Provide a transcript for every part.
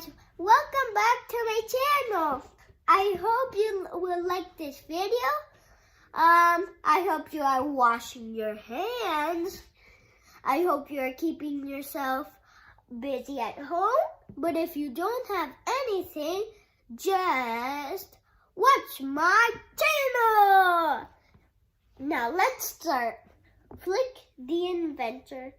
guys, welcome back to my channel. I hope you will like this video. I hope you are washing your hands. I hope you are keeping yourself busy at home. But if you don't have anything, just watch my channel. Now let's start. Flik the Inventor.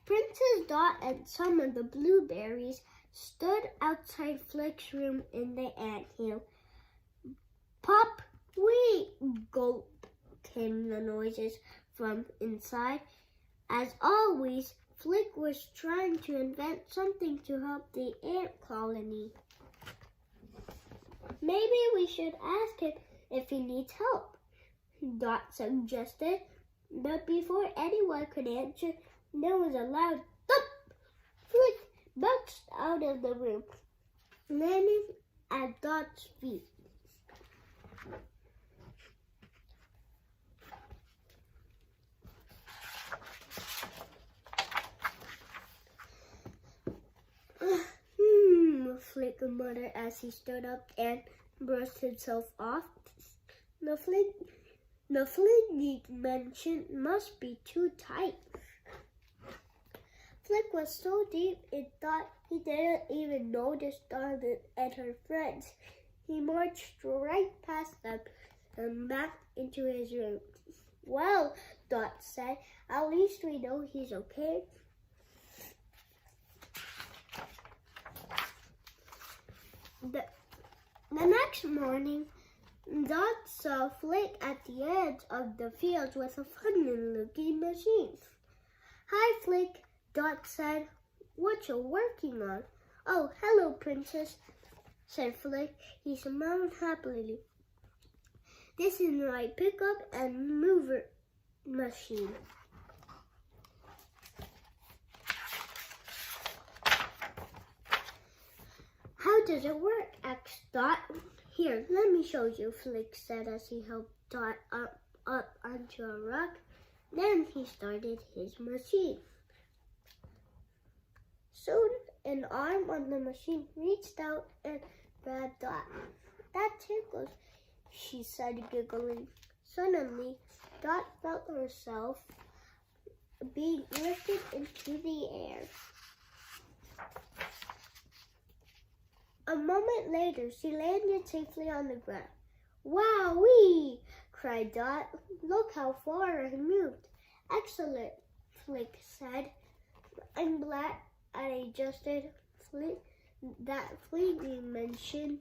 Princess Dot and some of the blueberries stood outside Flik's room in the anthill. Pop, wee, gulp, came the noises from inside. As always, Flik was trying to invent something to help the ant colony. Maybe we should ask him if he needs help, Dot suggested. But before anyone could answer, there was a loud thump. Flik bounced out of the room, landing at Dot's feet. Flik muttered as he stood up and brushed himself off. The Flik mansion must be too tight. Flik was so deep in thought he didn't even notice Dot and her friends. He marched right past them and back into his room. Well, Dot said, at least we know he's okay. The next morning, Dot saw Flik at the edge of the field with a funny-looking machine. Hi, Flik, Dot said. What you working on? Oh, hello, Princess, said Flik. He smiled happily. This is my pickup and mover machine. How does it work? Asked Dot. Here, let me show you, Flik said as he helped Dot up onto a rock. Then he started his machine. Soon, an arm on the machine reached out and grabbed Dot. That tickles, she said, giggling. Suddenly, Dot felt herself being lifted into the air. A moment later, she landed safely on the ground. Wowee! Cried Dot. Look how far I moved. Excellent, Flik said. I'm glad I adjusted that Flik mentioned.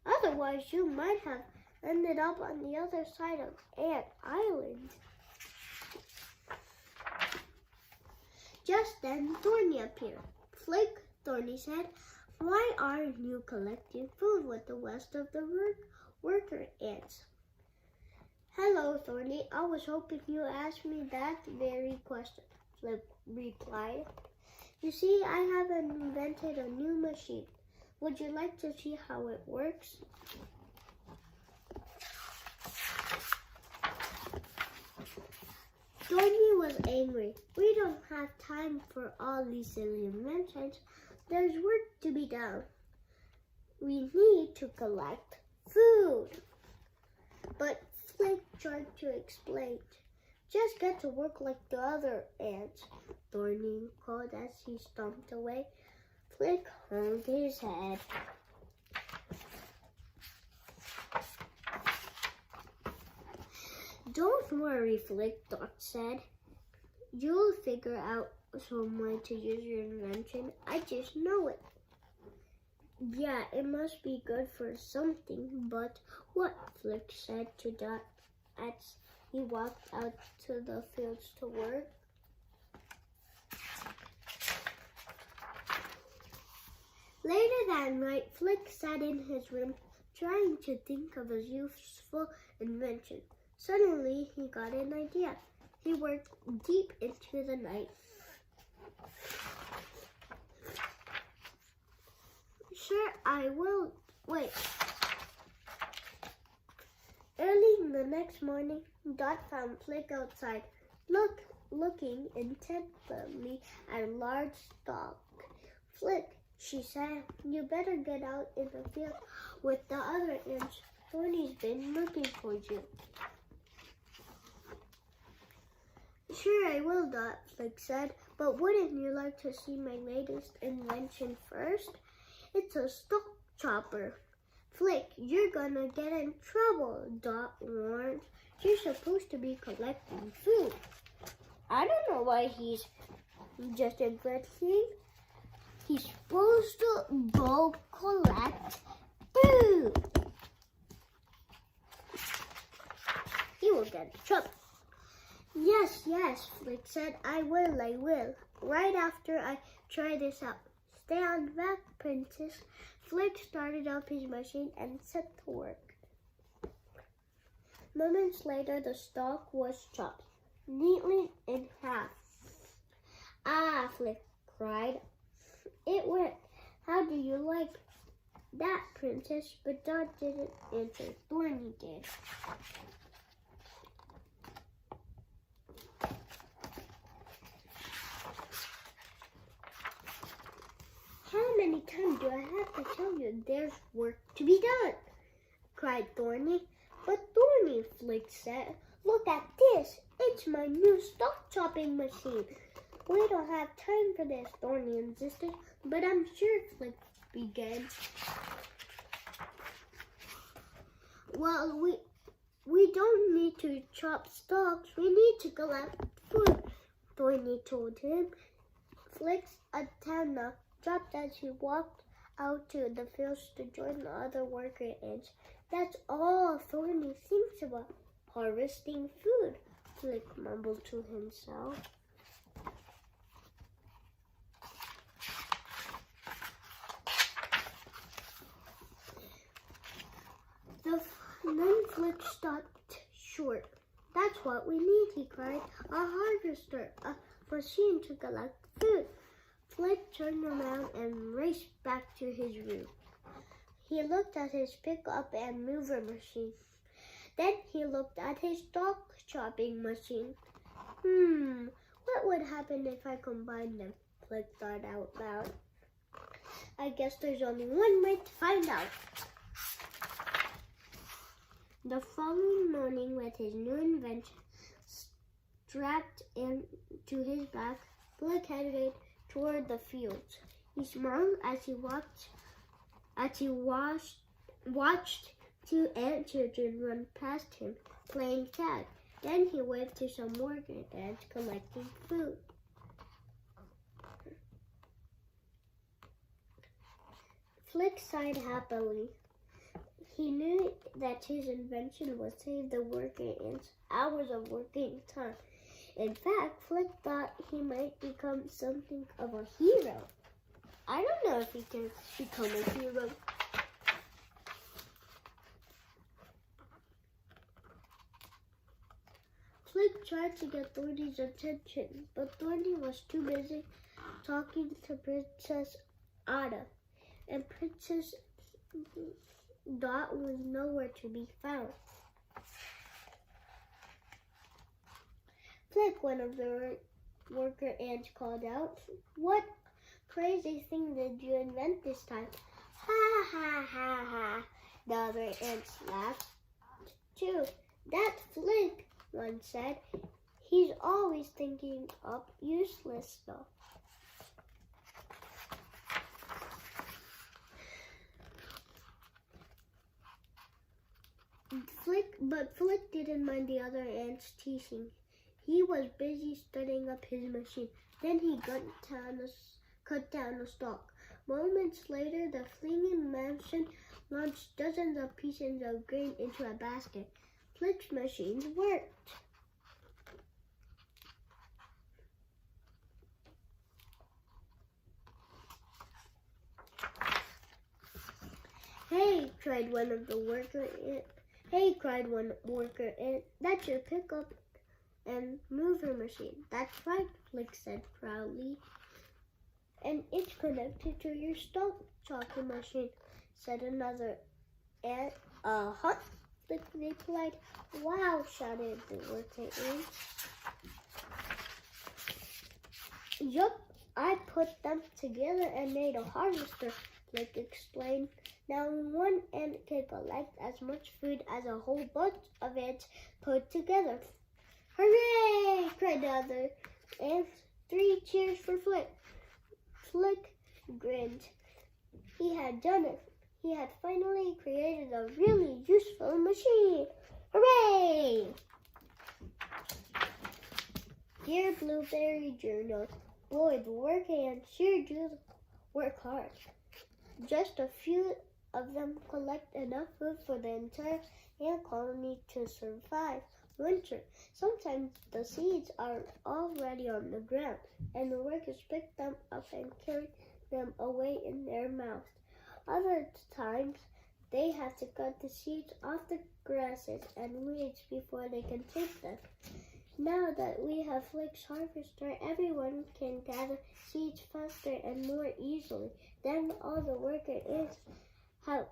Otherwise, you might have ended up on the other side of Ant Island. Just then, Thorny appeared. Flik, Thorny said, why aren't you collecting food with the rest of the worker ants? Hello, Thorny. I was hoping you asked me that very question, Flik replied. You see, I have invented a new machine. Would you like to see how it works? Thorny was angry. We don't have time for all these silly inventions. There's work to be done. We need to collect food. But Flik tried to explain. Just get to work like the other ants, Thorny called as he stomped away. Flik hung his head. Don't worry, Flik, Dot said. You'll figure out some way to use your invention. I just know it. Yeah, it must be good for something, but what? Flik said to Dot as he walked out to the fields to work. Later that night, Flik sat in his room trying to think of a useful invention. Suddenly, he got an idea. He worked deep into the night. Sure, I will. Wait. Early in the The next morning, Dot found Flik outside, looking intently at a large stalk. Flik, she said, you better get out in the field with the other ants. Thorny's been looking for you. Sure I will, Dot, Flik said, but wouldn't you like to see my latest invention first? It's a stalk chopper. Flik, you're gonna get in trouble, Dot warned. You're supposed to be collecting food. I don't know why he's just inventing. He's supposed to go collect food. He will get in trouble. Yes, Flik said. I will. Right after I try this out. Stay on back, Princess. Flik started up his machine and set to work. Moments later, the stalk was chopped neatly in half. Ah, Flik cried. It worked. How do you like that, Princess? But Dot didn't answer. Thorny did. How many times do I have to tell you there's work to be done? Cried Thorny. But Thorny, Flik said, look at this. It's my new stalk chopping machine. We don't have time for this, Thorny insisted. But I'm sure, Flik began. Well, we don't need to chop stalks. We need to collect food, Thorny told him. Flik's antenna dropped as he walked out to the fields to join the other worker ants. That's all Thorny thinks about, harvesting food, Flik mumbled to himself. Then Flik stopped short. That's what we need, he cried. A harvester, a machine to collect food. Flik turned around and raced back to his room. He looked at his pick-up and mover machine. Then he looked at his stalk chopping machine. What would happen if I combined them? Flik thought out loud. I guess there's only one way to find out. The following morning, with his new invention strapped into his back, Flik headed toward the fields. He smiled as he watched two ant children run past him, playing tag. Then he waved to some worker ants collecting food. Flik sighed happily. He knew that his invention would save the worker ants hours of working time. In fact, Flik thought he might become something of a hero. I don't know if he can become a hero. Flik tried to get Thorny's attention, but Thorny was too busy talking to Princess Ada, and Princess Dot was nowhere to be found. Flik, one of the worker ants called out. What crazy thing did you invent this time? Ha ha ha ha. The other ants laughed too. That's Flik, one said. He's always thinking up useless stuff. But Flik didn't mind the other ants teasing. He was busy studying up his machine. Then he cut down a stalk. Moments later, the flinging machine launched dozens of pieces of grain into a basket. Flik's machines worked. Hey, cried one worker ant. That's your pickup and mover machine. That's right, Flik said proudly. And it's connected to your stalk chopping machine, said another ant. Flik, they replied, "Wow," shouted the worker ants. "Yup, I put them together and made a harvester," Flik explained. "Now one ant can collect as much food as a whole bunch of ants put together." "Hooray!" cried the other ants. 3 cheers for Flik. Flik grinned. He had done it. He had finally created a really useful machine. Hooray! Dear Blueberry Journal, boy, the work ants sure do work hard. Just a few of them collect enough food for the entire ant colony to survive winter. Sometimes the seeds are already on the ground, and the workers pick them up and carry them away in their mouths. Other times, they have to cut the seeds off the grasses and weeds before they can take them. Now that we have Flik's harvester, everyone can gather seeds faster and more easily. Then all the worker ants have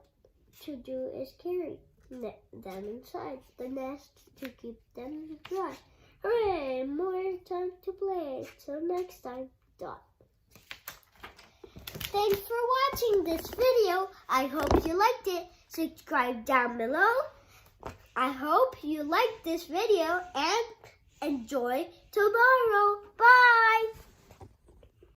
to do is carry them inside the nest to keep them dry. Hooray! More time to play. Till next time. Dot. Thanks for watching this video. I hope you liked it. Subscribe down below. I hope you liked this video and enjoy tomorrow. Bye!